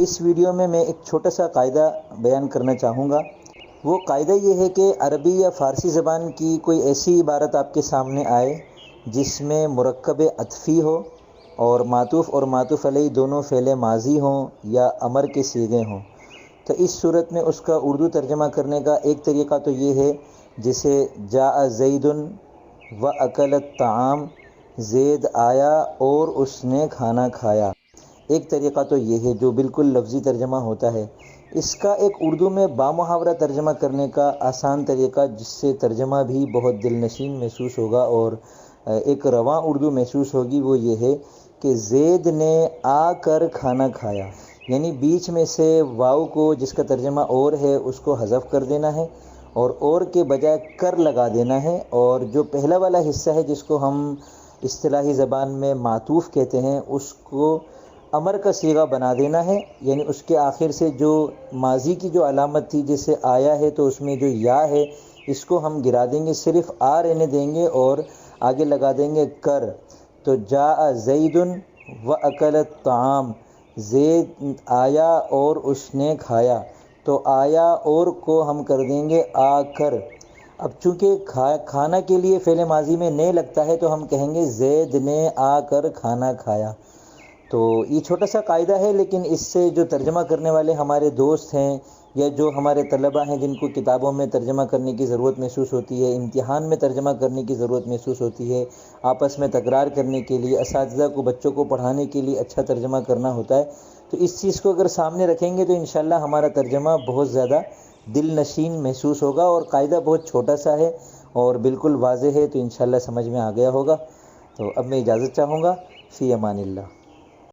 اس video میں ایک چھوٹا سا قاعدہ بیان کرنا چاہوں گا۔ وہ قاعدہ یہ ہے کہ عربی یا فارسی زبان کی کوئی ایسی عبارت آپ کے سامنے آئے جس میں مرکب عطفی ہو اور معطوف اور معطوف علیہ دونوں فعل ماضی ہوں یا امر کے صیغے ہوں، تو اس صورت میں اس کا اردو ترجمہ کرنے کا ایک طریقہ تو یہ ہے جیسے جاء زید و اکل الطعام، زید آیا اور اس نے کھانا کھایا۔ ایک طریقہ تو یہ ہے جو بالکل لفظی ترجمہ ہوتا ہے۔ اس کا ایک اردو میں بامحاورہ ترجمہ کرنے کا آسان طریقہ جس سے ترجمہ بھی بہت دل نشین محسوس ہوگا اور ایک رواں اردو محسوس ہوگی، وہ یہ ہے کہ زید نے آ کر کھانا کھایا، یعنی بیچ میں سے واو کو جس کا ترجمہ اور ہے اس کو حذف کر دینا ہے اور کے بجائے کر لگا دینا ہے، اور جو پہلا والا حصہ ہے جس کو ہم اصطلاحی زبان میں معطوف کہتے ہیں اس کو امر کا صیغہ بنا دینا ہے، یعنی اس کے آخر سے جو ماضی کی جو علامت تھی جیسے آیا ہے تو اس میں جو یا ہے اس کو ہم گرا دیں گے، صرف آ رہنے دیں گے اور آگے لگا دیں گے کر۔ تو جاء زید و اکل الطعام، زید آیا اور اس نے کھایا، تو آیا اور کو ہم کر دیں گے آ کر۔ اب چونکہ کھانا کے لیے فعل ماضی میں نے لگتا ہے تو ہم کہیں گے زید نے آ کر کھانا کھایا۔ تو یہ چھوٹا سا قاعدہ ہے، لیکن اس سے جو ترجمہ کرنے والے ہمارے دوست ہیں یا جو ہمارے طلبہ ہیں جن کو کتابوں میں ترجمہ کرنے کی ضرورت محسوس ہوتی ہے، امتحان میں ترجمہ کرنے کی ضرورت محسوس ہوتی ہے، آپس میں تکرار کرنے کے لیے، اساتذہ کو بچوں کو پڑھانے کے لیے اچھا ترجمہ کرنا ہوتا ہے، تو اس چیز کو اگر سامنے رکھیں گے تو انشاءاللہ ہمارا ترجمہ بہت زیادہ دل نشین محسوس ہوگا، اور قاعدہ بہت چھوٹا سا ہے اور بالکل واضح ہے، تو انشاءاللہ سمجھ میں آ گیا ہوگا۔ تو اب میں اجازت چاہوں گا، فی امان اللہ۔